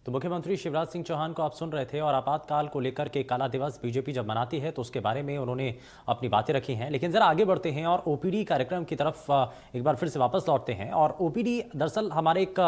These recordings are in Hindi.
तो मुख्यमंत्री शिवराज सिंह चौहान को आप सुन रहे थे और आपातकाल को लेकर के काला दिवस बीजेपी जब मनाती है तो उसके बारे में उन्होंने अपनी बातें रखी हैं। लेकिन जरा आगे बढ़ते हैं और ओपीडी कार्यक्रम की तरफ एक बार फिर से वापस लौटते हैं। और ओपीडी दरअसल हमारे एक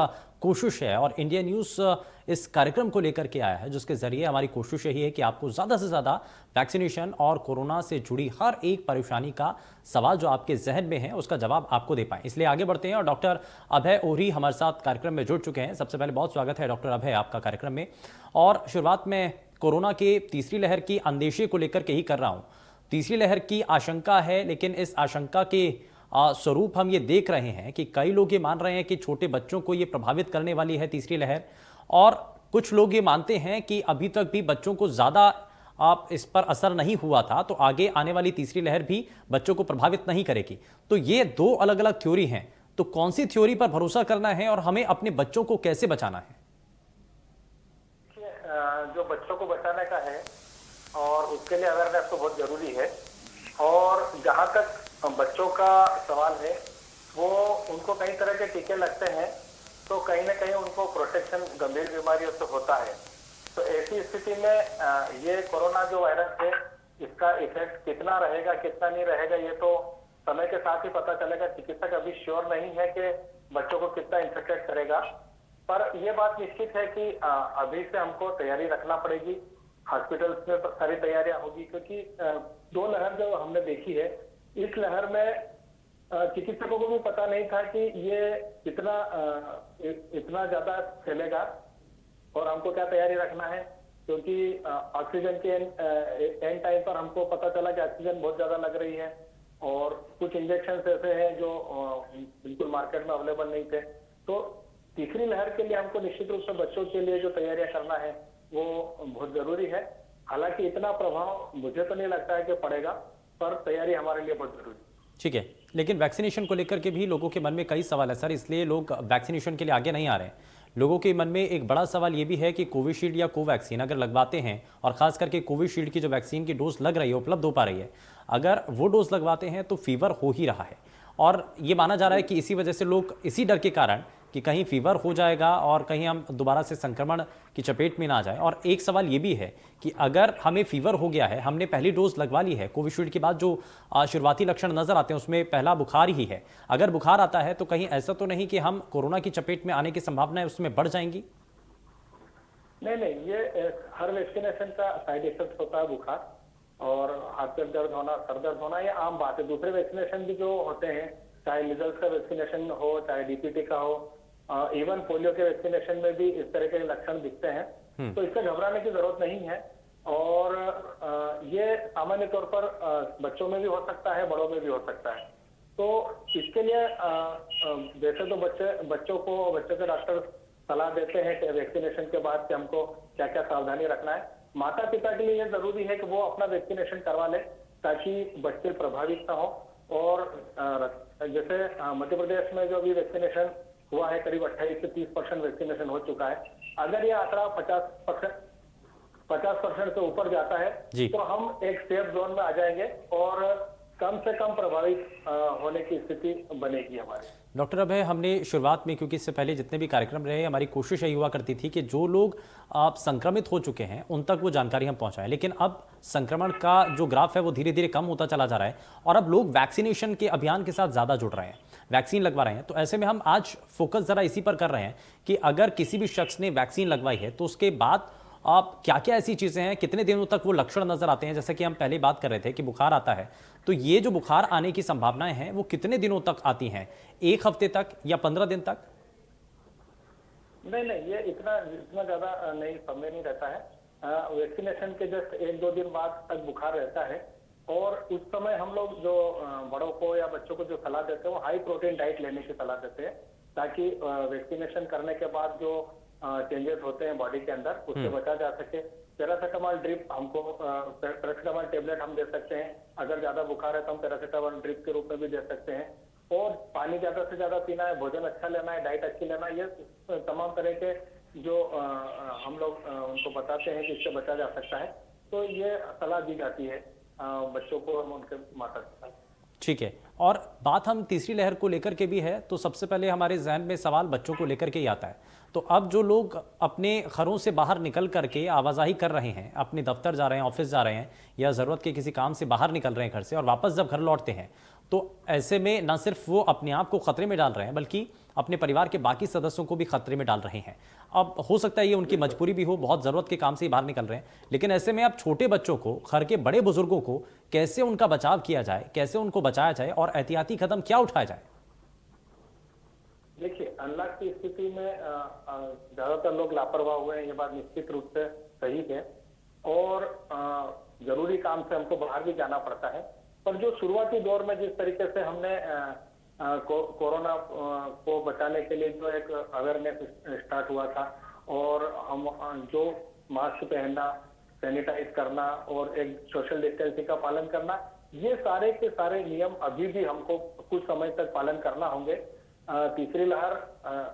कोशिश है और इंडिया न्यूज़ इस कार्यक्रम को लेकर के आया है, जिसके जरिए हमारी कोशिश यही है कि आपको ज़्यादा से ज़्यादा वैक्सीनेशन और कोरोना से जुड़ी हर एक परेशानी का सवाल जो आपके जहन में है उसका जवाब आपको दे पाएं। इसलिए आगे बढ़ते हैं और डॉक्टर अभय ओरी हमारे साथ कार्यक्रम में जुड़ चुके हैं। सबसे पहले बहुत स्वागत है डॉक्टर अभय आपका कार्यक्रम में। और शुरुआत में कोरोना के तीसरी लहर की अंदेशे को लेकर के ही कर रहा हूं। तीसरी लहर की आशंका है, लेकिन इस आशंका के स्वरूप हम ये देख रहे हैं कि कई लोग ये मान रहे हैं कि छोटे बच्चों को ये प्रभावित करने वाली है तीसरी लहर, और कुछ लोग ये मानते हैं कि अभी तक भी बच्चों को ज़्यादा आप इस पर असर नहीं हुआ था, तो आगे आने वाली तीसरी लहर भी बच्चों को प्रभावित नहीं करेगी। तो ये दो अलग अलग थ्योरी हैं, तो कौन सी थ्योरी पर भरोसा करना है और हमें अपने बच्चों को कैसे बचाना है? जो बच्चों को बचाने का है और उसके लिए अवेयरनेस तो बहुत जरूरी है। और जहां तक बच्चों का सवाल है, वो उनको कई तरह के टीके लगते हैं, तो कहीं ना कहीं उनको प्रोटेक्शन गंभीर बीमारियों से होता है। तो ऐसी स्थिति में ये कोरोना जो वायरस है, इसका इफेक्ट कितना रहेगा कितना नहीं रहेगा, ये तो समय के साथ ही पता चलेगा। चिकित्सक अभी श्योर नहीं है कि बच्चों को कितना इन्फेक्टेड करेगा, पर यह बात निश्चित है कि अभी से हमको तैयारी रखना पड़ेगी। हॉस्पिटल्स में सारी तैयारियां होगी, क्योंकि दो लहर जो हमने देखी है, इस लहर में चिकित्सकों को भी पता नहीं था कि ये इतना ज्यादा फैलेगा और हमको क्या तैयारी रखना है। क्योंकि ऑक्सीजन के एंड टाइम पर हमको पता चला कि ऑक्सीजन बहुत ज्यादा लग रही है और कुछ इंजेक्शन ऐसे हैं जो बिल्कुल मार्केट में अवेलेबल नहीं थे। तो तीसरी लहर के लिए हमको निश्चित रूप से बच्चों के लिए जो तैयारियां करना है वो बहुत जरूरी है। हालांकि इतना प्रभाव मुझे तो नहीं लगता है कि पड़ेगा, पर तैयारी हमारे लिए बहुत जरूरी है। ठीक है, लेकिन वैक्सीनेशन को लेकर के भी लोगों के मन में कई सवाल है सर, इसलिए लोग वैक्सीनेशन के लिए आगे नहीं आ रहे हैं। लोगों के मन में एक बड़ा सवाल ये भी है कि कोविशील्ड या कोवैक्सीन अगर लगवाते हैं, और खास करके कोविशील्ड की जो वैक्सीन की डोज लग रही है, उपलब्ध हो पा रही है, अगर वो डोज लगवाते हैं तो फीवर हो ही रहा है। और ये माना जा रहा है कि इसी वजह से लोग, इसी डर के कारण कि कहीं फीवर हो जाएगा और कहीं हम दोबारा से संक्रमण की चपेट में ना जाए। और एक सवाल ये भी है कि अगर हमें फीवर हो गया है, हमने पहली डोज लगवा ली है, कोविशील्ड के बाद जो शुरुआती लक्षण नजर आते हैं उसमें पहला बुखार ही है, अगर बुखार आता है तो कहीं ऐसा तो नहीं कि हम कोरोना की चपेट में आने की संभावना है उसमें बढ़ जाएंगी? नहीं, ये हर वैक्सीनेशन का साइड इफेक्ट होता है, बुखार और हाथ पैर दर्द होना, सर दर्द होना, ये आम बात है। दूसरे वैक्सीनेशन भी जो होते हैं, चाहे मीजल्स का वैक्सीनेशन हो, चाहे डीपीटी का हो, इवन पोलियो के वैक्सीनेशन में भी इस तरह के लक्षण दिखते हैं। तो इससे घबराने की जरूरत नहीं है। और ये सामान्य तौर पर बच्चों में भी हो सकता है, बड़ों में भी हो सकता है। तो इसके लिए वैसे तो बच्चों के डॉक्टर सलाह देते हैं कि वैक्सीनेशन के बाद कि हमको क्या क्या सावधानी रखना है। माता पिता के लिए यह जरूरी है कि वो अपना वैक्सीनेशन करवा ले, ताकि बच्चे प्रभावित ना हो। और जैसे मध्य प्रदेश में जो भी वैक्सीनेशन हुआ है, करीब 28 से 30% वैक्सीनेशन हो चुका है। अगर ये आंकड़ा 50% से ऊपर जाता है तो हम एक सेफ जोन में आ जाएंगे और कम से कम प्रभावित होने की स्थिति बनेगी हमारी। डॉक्टर अभय, हमने शुरुआत में, क्योंकि इससे पहले जितने भी कार्यक्रम रहे, हमारी कोशिश यही हुआ करती थी कि जो लोग आप संक्रमित हो चुके हैं उन तक वो जानकारी हम पहुंचाएं। लेकिन अब संक्रमण का जो ग्राफ है वो धीरे धीरे कम होता चला जा रहा है और अब लोग वैक्सीनेशन के अभियान के साथ ज़्यादा जुड़ रहे हैं, वैक्सीन लगवा रहे हैं। तो ऐसे में हम आज फोकस ज़रा इसी पर कर रहे हैं कि अगर किसी भी शख्स ने वैक्सीन लगवाई है तो उसके बाद आप क्या क्या ऐसी चीज़ें हैं, कितने दिनों तक वो लक्षण नजर आते हैं? जैसे कि हम पहले बात कर रहे थे कि बुखार आता है, तो ये जो बुखार आने की संभावनाएं हैं वो कितने दिनों तक आती हैं? 1 हफ्ते तक या 15 दिन तक? नहीं, ये इतना ज्यादा नहीं, समय नहीं रहता है। वैक्सीनेशन के जस्ट 1-2 दिन बाद तक बुखार रहता है। और उस समय हम लोग जो बड़ों को या बच्चों को जो सलाह देते हैं, वो हाई प्रोटीन डाइट लेने की सलाह देते हैं, ताकि वैक्सीनेशन करने के बाद जो चेंजेस होते हैं बॉडी के अंदर, उससे बचा जा सके। पैरासीटामोल ड्रिप हमको, पैरासीटामोल टेबलेट हम दे सकते हैं। अगर ज्यादा बुखार है तो हम पैरासीटामोल ड्रिप के रूप में भी दे सकते हैं। और पानी ज्यादा से ज्यादा पीना है, भोजन अच्छा लेना है, डाइट अच्छी लेना है। ये तमाम तरह के जो हम लोग उनको बताते हैं कि इससे बचा जा सकता है। तो ये सलाह दी जाती है बच्चों को और उनके माता पिता। ठीक है। और बात हम तीसरी लहर को लेकर के भी है, तो सबसे पहले हमारे जहन में सवाल बच्चों को लेकर के ही आता है। तो अब जो लोग अपने घरों से बाहर निकल करके आवाजाही कर रहे हैं, अपने दफ्तर जा रहे हैं, ऑफिस जा रहे हैं, या ज़रूरत के किसी काम से बाहर निकल रहे हैं घर से, और वापस जब घर लौटते हैं, तो ऐसे में न सिर्फ वो अपने आप को खतरे में डाल रहे हैं, बल्कि अपने परिवार के बाकी सदस्यों को भी खतरे में डाल रहे हैं। अब हो सकता है ये उनकी मजबूरी भी हो, बहुत ज़रूरत के काम से ही बाहर निकल रहे हैं, लेकिन ऐसे में अब छोटे बच्चों को, घर के बड़े बुजुर्गों को कैसे उनका बचाव किया जाए, कैसे उनको बचाया जाए और एहतियाती कदम क्या उठाया जाए? देखिए, अनलॉक की स्थिति में ज्यादातर लोग लापरवाह हुए हैं, ये बात निश्चित रूप से सही है। और जरूरी काम से हमको बाहर भी जाना पड़ता है। पर जो शुरुआती दौर में जिस तरीके से हमने कोरोना को बचाने के लिए जो एक अवेयरनेस स्टार्ट हुआ था, और हम जो मास्क पहनना, सैनिटाइज करना और एक सोशल डिस्टेंसिंग का पालन करना, ये सारे के सारे नियम अभी भी हमको कुछ समय तक पालन करना होंगे। तीसरी लहर,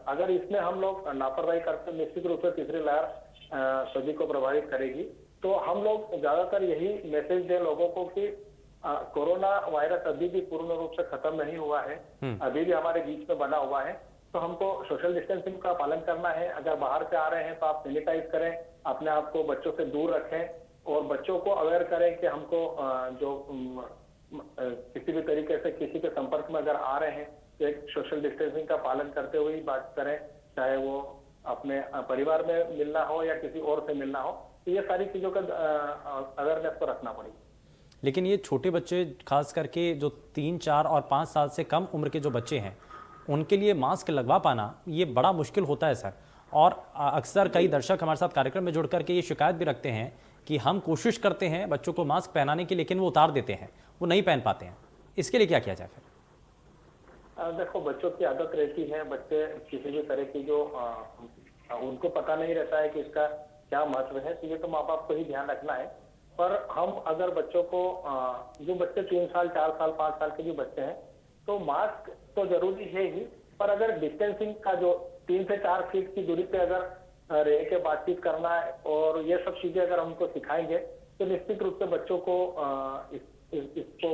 अगर इसमें हम लोग लापरवाही करते हैं, निश्चित रूप से तीसरी लहर सभी को प्रभावित करेगी। तो हम लोग ज्यादातर यही मैसेज दें लोगों को कि कोरोना वायरस अभी भी पूर्ण रूप से खत्म नहीं हुआ है, अभी भी हमारे बीच में बना हुआ है। तो हमको सोशल डिस्टेंसिंग का पालन करना है। अगर बाहर से आ रहे हैं तो आप सैनिटाइज करें, अपने आप को बच्चों से दूर रखें, और बच्चों को अवेयर करें कि हमको किसी भी तरीके से किसी के संपर्क में अगर आ रहे हैं तो एक सोशल डिस्टेंसिंग का पालन करते हुए ही बात करें, चाहे वो अपने परिवार में मिलना हो या किसी और से मिलना हो। तो ये सारी चीजों का अवेयरनेस को रखना पड़ेगा। लेकिन ये छोटे बच्चे, खास करके जो 3, 4 और 5 साल से कम उम्र के जो बच्चे हैं, उनके लिए मास्क लगवा पाना ये बड़ा मुश्किल होता है सर। और अक्सर कई दर्शक हमारे साथ कार्यक्रम में जुड़ करके ये शिकायत भी रखते हैं कि हम कोशिश करते हैं बच्चों को मास्क पहनाने की, लेकिन वो उतार देते हैं, वो नहीं पहन पाते हैं। इसके लिए क्या किया जाए फिर? देखो, बच्चों की आदत रहती है, बच्चे किसी भी तरह की जो उनको पता नहीं रहता है कि इसका क्या महत्व है, तो ये तो माँ बाप को ही ध्यान रखना है। पर हम अगर बच्चों को, जो बच्चे 3 साल, 4 साल, 5 साल के जो बच्चे हैं, तो मास्क तो जरूरी है ही, पर अगर डिस्टेंसिंग का जो 3 से 4 फीट की दूरी पे अगर रह के बातचीत करना है, और ये सब चीजें अगर हमको सिखाएंगे, तो निश्चित रूप से बच्चों को इसको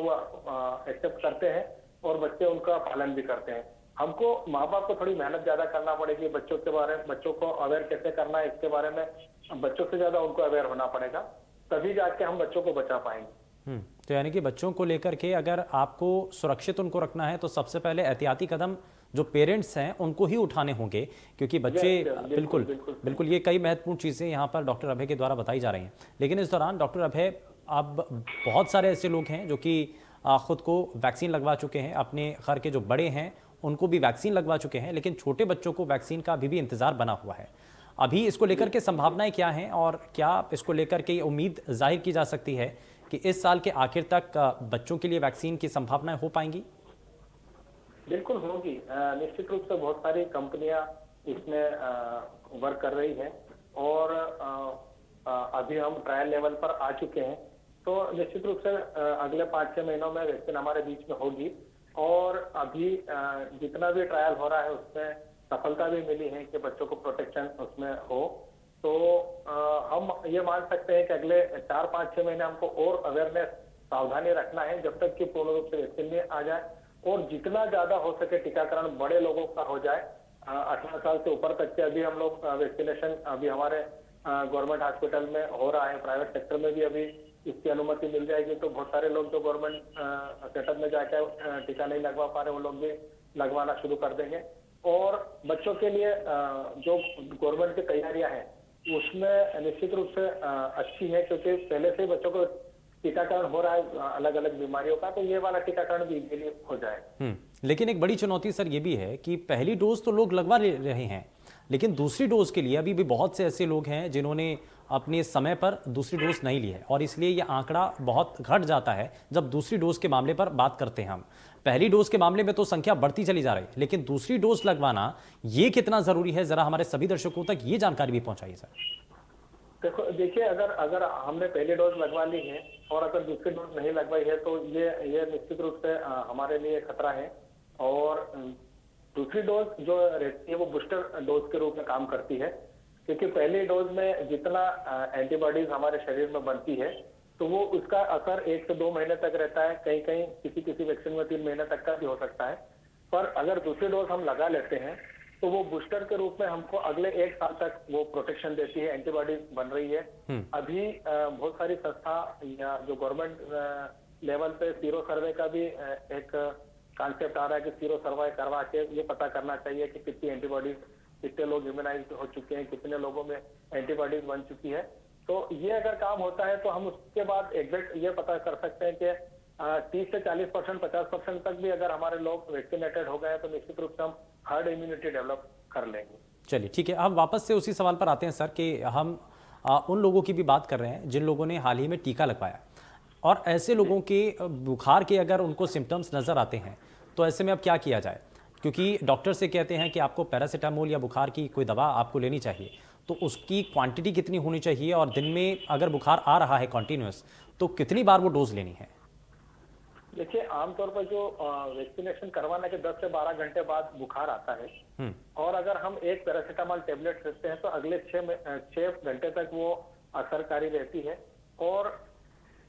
एक्सेप्ट करते हैं और बच्चे उनका पालन भी करते हैं। हमको माँ बाप को थोड़ी मेहनत ज्यादा करना पड़ेगी, बच्चों के बारे में, बच्चों को अवेयर कैसे करना है इसके बारे में बच्चों से ज्यादा उनको अवेयर होना पड़ेगा, तभी जाके हम बच्चों को बचा पाएंगे। तो यानी कि बच्चों को लेकर के अगर आपको सुरक्षित उनको रखना है, तो सबसे पहले एहतियाती कदम जो पेरेंट्स हैं उनको ही उठाने होंगे, क्योंकि बच्चे बिल्कुल बिल्कुल ये कई महत्वपूर्ण चीज़ें यहाँ पर डॉक्टर अभय के द्वारा बताई जा रही हैं। लेकिन इस दौरान डॉक्टर अभय, अब बहुत सारे ऐसे लोग हैं जो कि खुद को वैक्सीन लगवा चुके हैं, अपने घर के जो बड़े हैं उनको भी वैक्सीन लगवा चुके हैं, लेकिन छोटे बच्चों को वैक्सीन का अभी भी इंतज़ार बना हुआ है। अभी इसको लेकर के संभावनाएं क्या हैं, और क्या इसको लेकर के उम्मीद जाहिर की जा सकती है कि इस साल के आखिर तक बच्चों के लिए वैक्सीन की संभावनाएं हो पाएंगी? बिल्कुल होगी। निश्चित रूप से बहुत सारी कंपनियां इसमें वर्क कर रही हैं, और अभी हम ट्रायल लेवल पर आ चुके हैं। तो निश्चित रूप से अगले 5-6 महीनों में वैक्सीन हमारे बीच में होगी। और अभी जितना भी ट्रायल हो रहा है उसमें सफलता भी मिली है कि बच्चों को प्रोटेक्शन उसमें हो। तो हम ये मान सकते हैं कि अगले 4-5-6 महीने हमको और अवेयरनेस, सावधानी रखना है जब तक कि पूर्ण रूप से वैक्सीन नहीं आ जाए, और जितना ज्यादा हो सके टीकाकरण बड़े लोगों का हो जाए, 18 साल से ऊपर तक के। अभी हम लोग वैक्सीनेशन अभी हमारे गवर्नमेंट हॉस्पिटल में हो रहा है, प्राइवेट सेक्टर में भी अभी इसकी अनुमति मिल जाएगी। तो बहुत सारे लोग जो गवर्नमेंट सेटअप में जाकर टीका नहीं लगवा पा रहे, वो लोग भी लगवाना शुरू कर देंगे। और बच्चों के लिए जो गवर्नमेंट की तैयारियां हैं उसमें निश्चित रूप से अच्छी है, क्योंकि पहले से ही बच्चों को टीकाकरण हो रहा है अलग अलग बीमारियों का, तो ये वाला टीकाकरण भी इजीली हो जाए। लेकिन एक बड़ी चुनौती सर ये भी है कि पहली डोज तो लोग लगवा रहे हैं, लेकिन दूसरी डोज के लिए अभी भी बहुत से ऐसे लोग हैं जिन्होंने अपने समय पर दूसरी डोज नहीं ली है, और इसलिए ये आंकड़ा बहुत घट जाता है जब दूसरी डोज के मामले पर बात करते हैं हम। पहली डोज के मामले में तो संख्या बढ़ती चली जा रही है, लेकिन दूसरी डोज लगवाना ये कितना जरूरी है, जरा हमारे सभी दर्शकों तक ये जानकारी भी पहुंचाइए सर। देखिए, अगर हमने पहली डोज लगवा ली है और अगर दूसरी डोज नहीं लगवाई है, तो ये निश्चित रूप से हमारे लिए खतरा है। और दूसरी डोज जो रहती है वो बूस्टर डोज के रूप में काम करती है, क्योंकि पहली डोज में जितना एंटीबॉडीज हमारे शरीर में बनती है तो वो उसका असर 1 से 2 महीने तक रहता है, कहीं कहीं किसी किसी वैक्सीन में 3 महीने तक का भी हो सकता है। पर अगर दूसरी डोज हम लगा लेते हैं तो वो बूस्टर के रूप में हमको अगले 1 साल तक वो प्रोटेक्शन देती है, एंटीबॉडी बन रही है। अभी बहुत सारी संस्था या जो गवर्नमेंट लेवल पे सीरो सर्वे का भी एक कॉन्सेप्ट आ रहा है कि सीरो सर्वे करवा के ये पता करना चाहिए कि कितनी एंटीबॉडीज, कितने लोग इम्यूनाइज हो चुके हैं, कितने लोगों में एंटीबॉडीज बन चुकी है। तो ये अगर काम होता है तो हम उसके बाद एग्जैक्ट ये पता कर सकते हैं कि 30 से 40%, 50% तक भी अगर हमारे लोग वैक्सीनेटेड हो गए तो निश्चित रूप से हम हर्ड इम्यूनिटी डेवलप कर लेंगे। चलिए ठीक है, अब वापस से उसी सवाल पर आते हैं सर कि हम उन लोगों की भी बात कर रहे हैं जिन लोगों ने हाल ही में टीका लगवाया, और ऐसे लोगों के बुखार के अगर उनको सिम्टम्स नज़र आते हैं तो ऐसे में अब क्या किया जाए? क्योंकि डॉक्टर से कहते हैं कि आपको पैरासीटामोल या बुखार की कोई दवा आपको लेनी चाहिए, तो उसकी क्वांटिटी कितनी होनी चाहिए, और दिन में अगर बुखार आ रहा है कॉन्टिन्यूस तो कितनी बार वो डोज लेनी है? देखिए, आमतौर पर जो वैक्सीनेशन करवाने के 10 से 12 घंटे बाद बुखार आता है और अगर हम एक पैरासीटामोल टेबलेट लेते हैं तो अगले 6 घंटे तक वो असरकारी रहती है, और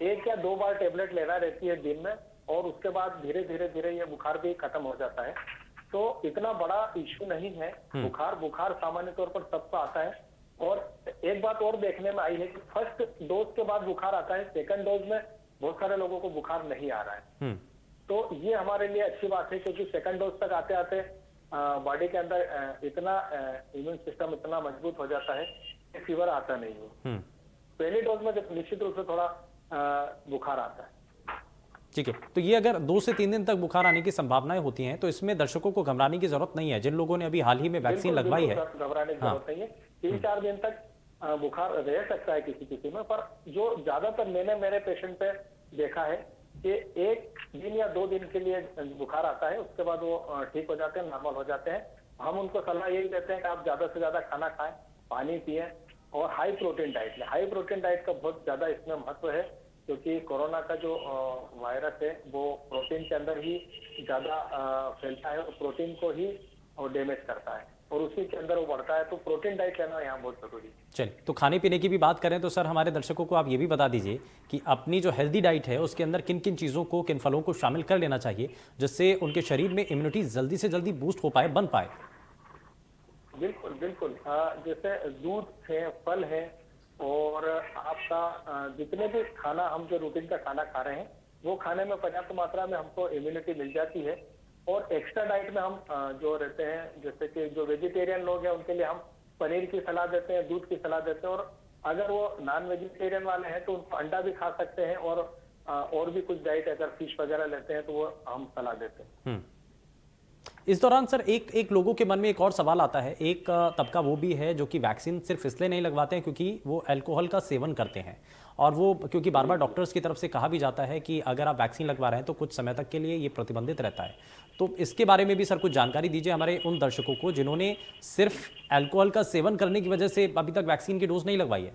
1 या 2 बार टेबलेट लेना रहती है दिन में, और उसके बाद धीरे धीरे धीरे ये बुखार भी खत्म हो जाता है। तो इतना बड़ा इश्यू नहीं है। बुखार सामान्य तौर पर सबको आता है, और एक बात और देखने में आई है कि फर्स्ट डोज के बाद बुखार आता है, सेकंड डोज में बहुत सारे लोगों को बुखार नहीं आ रहा है। तो ये हमारे लिए अच्छी बात है, क्योंकि सेकंड डोज तक आते आते बॉडी के अंदर इतना इम्यून सिस्टम इतना मजबूत हो जाता है कि फीवर आता नहीं है। पहली डोज में निश्चित रूप से थोड़ा बुखार आता है। ठीक है, तो ये अगर 2 से 3 दिन तक बुखार आने की संभावनाएं होती हैं तो इसमें दर्शकों को घबराने की जरूरत नहीं है। जिन लोगों ने अभी हाल ही में वैक्सीन लगवाई है, घबराने की जरूरत नहीं है। 3-4 दिन तक बुखार रह सकता है किसी किसी में, पर जो ज्यादातर मैंने मेरे पेशेंट पे देखा है कि 1 दिन या 2 दिन के लिए बुखार आता है, उसके बाद वो ठीक हो जाते हैं, नॉर्मल हो जाते हैं। हम उनको सलाह यही देते हैं कि आप ज्यादा से ज्यादा खाना खाएं, पानी पिए और हाई प्रोटीन डाइट लें। हाई प्रोटीन डाइट का बहुत ज्यादा इसमें महत्व है, क्योंकि कोरोना का जो वायरस है वो प्रोटीन के अंदर ही ज्यादा फैलता है और प्रोटीन को ही डैमेज करता है, और उसी के अंदर वो बढ़ता है। तो प्रोटीन डाइट लेना यहाँ बहुत जरूरी है। चलिए, तो खाने पीने की भी बात करें तो सर हमारे दर्शकों को आप ये भी बता दीजिए कि अपनी जो हेल्दी डाइट है उसके अंदर किन किन चीज़ों को, किन फलों को शामिल कर लेना चाहिए जिससे उनके शरीर में इम्यूनिटी जल्दी से जल्दी बूस्ट हो पाए, बन पाए। बिल्कुल बिल्कुल, जैसे दूध है, फल है, और आपका जितने भी खाना हम जो रूटीन का खाना खा रहे हैं वो खाने में पर्याप्त मात्रा में हमको इम्यूनिटी मिल जाती है। और एक्स्ट्रा डाइट में हम जो रहते हैं, जैसे कि जो वेजिटेरियन लोग हैं उनके लिए हम पनीर की सलाह देते हैं, दूध की सलाह देते हैं, और अगर वो नॉन वेजिटेरियन वाले हैं तो उनको अंडा भी खा सकते हैं, और भी कुछ डाइट अगर फिश वगैरह लेते हैं तो वो हम सलाह देते हैं। इस दौरान सर एक लोगों के मन में एक और सवाल आता है। एक तबका वो भी है जो कि वैक्सीन सिर्फ इसलिए नहीं लगवाते हैं क्योंकि वो अल्कोहल का सेवन करते हैं, और वो क्योंकि बार बार डॉक्टर्स की तरफ से कहा भी जाता है कि अगर आप वैक्सीन लगवा रहे हैं तो कुछ समय तक के लिए ये प्रतिबंधित रहता है। तो इसके बारे में भी सर कुछ जानकारी दीजिए हमारे उन दर्शकों को जिन्होंने सिर्फ अल्कोहल का सेवन करने की वजह से अभी तक वैक्सीन की डोज नहीं लगवाई है।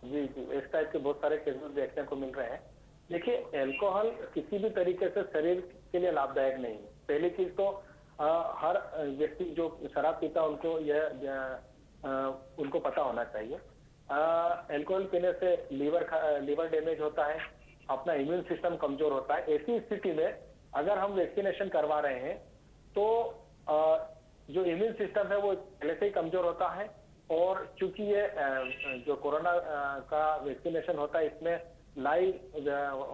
जी जी, इस टाइप के बहुत सारे केसेस देखने को मिल रहे हैं। देखिए, अल्कोहल किसी भी तरीके से शरीर के लिए लाभदायक नहीं है। पहली चीज तो हर व्यक्ति जो शराब पीता है उनको पता होना चाहिए। अल्कोहल पीने से लीवर डैमेज होता है, अपना इम्यून सिस्टम कमजोर होता है। ऐसी स्थिति में अगर हम वैक्सीनेशन करवा रहे हैं तो जो इम्यून सिस्टम है वो पहले से ही कमजोर होता है, और चूंकि ये जो कोरोना का वैक्सीनेशन होता है इसमें लाइव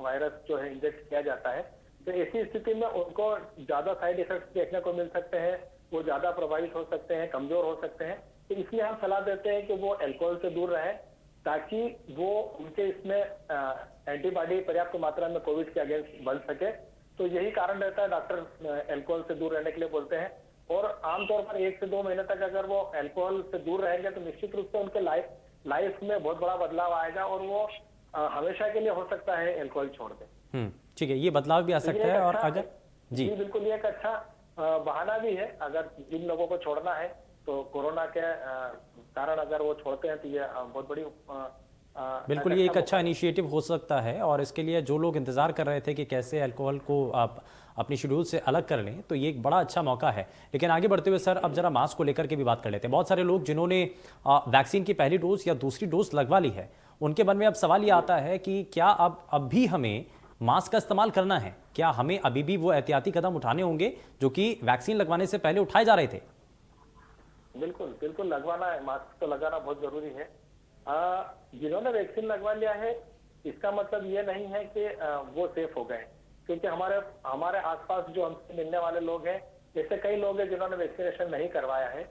वायरस जो है इंजेक्ट किया जाता है, तो ऐसी स्थिति में उनको ज्यादा साइड इफेक्ट्स देखने को मिल सकते हैं, वो ज्यादा प्रभावित हो सकते हैं, कमजोर हो सकते हैं। तो इसलिए हम सलाह देते हैं कि वो अल्कोहल से दूर रहें, ताकि वो उनके इसमें एंटीबॉडी पर्याप्त मात्रा में कोविड के अगेंस्ट बन सके। तो यही कारण रहता है डॉक्टर अल्कोहल से दूर रहने के लिए बोलते हैं, और आमतौर पर 1 से 2 महीने तक अगर वो अल्कोहल से दूर रहेंगे तो निश्चित रूप से उनके लाइफ में बहुत बड़ा बदलाव आएगा, और वो हमेशा के लिए हो सकता है अल्कोहल छोड़ दें। ठीक है, ये बदलाव भी आ सकता है। और अगर जी बिल्कुल, ये एक अच्छा बहाना भी है। अगर जिन लोगों को छोड़ना है तो कोरोना के कारण अगर वो छोड़ते हैं तो ये बहुत बड़ी बिल्कुल ये एक अच्छा इनिशिएटिव हो सकता है, और इसके लिए जो लोग इंतजार कर रहे थे कि कैसे अल्कोहल को आप अपनी शेड्यूल से अलग कर लें, तो ये एक बड़ा अच्छा मौका है। लेकिन आगे बढ़ते हुए सर अब जरा मास्क को लेकर के भी बात कर लेते हैं। बहुत सारे लोग जिन्होंने वैक्सीन की पहली डोज या दूसरी डोज लगवा ली है उनके मन में अब सवाल ये आता है कि क्या अब भी हमें मास्क का इस्तेमाल करना है? क्या हमें अभी भी वो एहतियाती कदम उठाने होंगे जो कि वैक्सीन लगवाने से पहले उठाए जा रहे थे? बिल्कुल बिल्कुल लगवाना है, मास्क तो लगाना बहुत जरूरी है। जिन्होंने वैक्सीन लगवा लिया है इसका मतलब ये नहीं है कि वो सेफ हो गए, क्योंकि हमारे हमारे आसपास जो हमसे मिलने वाले लोग हैं, जैसे कई लोग हैं जिन्होंने वैक्सीनेशन नहीं करवाया है,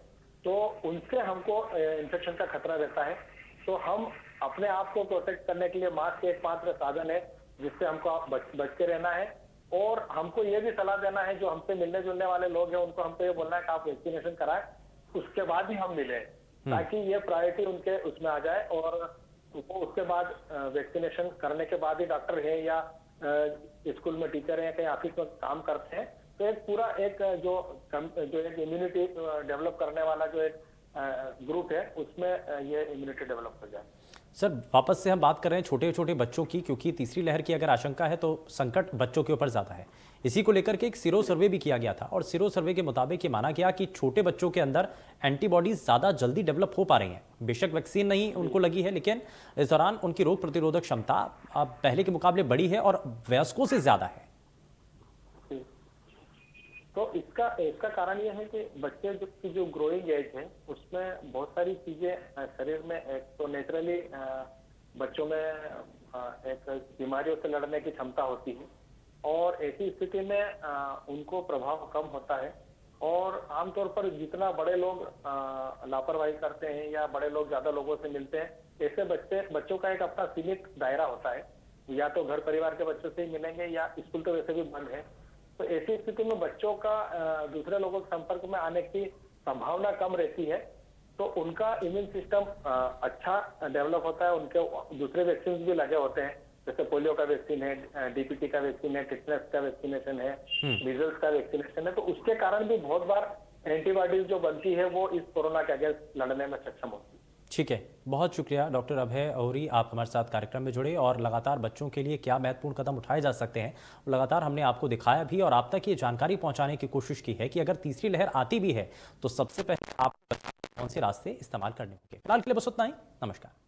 तो उनसे हमको इन्फेक्शन का खतरा रहता है। तो हम अपने आप को प्रोटेक्ट करने के लिए मास्क एकमात्र साधन है जिससे हमको बच के रहना है। और हमको ये भी सलाह देना है, जो हमसे मिलने जुलने वाले लोग हैं उनको हमको ये बोलना है कि आप वैक्सीनेशन कराएं, उसके बाद ही हम मिले, ताकि ये प्रायोरिटी उनके उसमें आ जाए। और वो उसके बाद वैक्सीनेशन करने के बाद ही डॉक्टर है या स्कूल में टीचर है, कहीं ऑफिस में काम करते हैं, तो एक पूरा एक जो एक इम्यूनिटी डेवलप करने वाला जो एक ग्रुप है उसमें ये इम्यूनिटी डेवलप हो जाए। सर, वापस से हम बात कर रहे हैं छोटे छोटे बच्चों की, क्योंकि तीसरी लहर की अगर आशंका है तो संकट बच्चों के ऊपर ज़्यादा है। इसी को लेकर के एक सीरो सर्वे भी किया गया था और सीरो सर्वे के मुताबिक ये माना गया कि छोटे बच्चों के अंदर एंटीबॉडीज ज़्यादा जल्दी डेवलप हो पा रही हैं। बेशक वैक्सीन नहीं उनको लगी है, लेकिन इस दौरान उनकी रोग प्रतिरोधक क्षमता अब पहले के मुकाबले बढ़ी है और वयस्कों से ज़्यादा है। तो इसका कारण यह है कि बच्चे की जो ग्रोइंग एज है उसमें बहुत सारी चीजें शरीर में, एक तो नेचुरली बच्चों में एक बीमारियों से लड़ने की क्षमता होती है, और ऐसी स्थिति में उनको प्रभाव कम होता है। और आमतौर पर जितना बड़े लोग लापरवाही करते हैं या बड़े लोग ज्यादा लोगों से मिलते हैं, ऐसे बच्चों का एक अपना सीमित दायरा होता है, या तो घर परिवार के बच्चों से ही मिलेंगे या स्कूल तो वैसे भी बंद है। तो ऐसी स्थिति में बच्चों का दूसरे लोगों के संपर्क में आने की संभावना कम रहती है, तो उनका इम्यून सिस्टम अच्छा डेवलप होता है। उनके दूसरे वैक्सीन भी लगे होते हैं, जैसे पोलियो का वैक्सीन है, डीपीटी का वैक्सीन है, टिटनेस का वैक्सीनेशन है, मीजल्स का वैक्सीनेशन है। तो उसके कारण भी बहुत बार एंटीबॉडीज जो बनती है वो इस कोरोना के अगेंस्ट लड़ने में सक्षम होती है। ठीक है, बहुत शुक्रिया डॉक्टर अभय अहुरी, आप हमारे साथ कार्यक्रम में जुड़े और लगातार बच्चों के लिए क्या महत्वपूर्ण कदम उठाए जा सकते हैं लगातार हमने आपको दिखाया भी और आप तक ये जानकारी पहुंचाने की कोशिश की है कि अगर तीसरी लहर आती भी है तो सबसे पहले आप कौन से रास्ते इस्तेमाल करने होंगे। फिलहाल के लिए बस उतना ही। नमस्कार।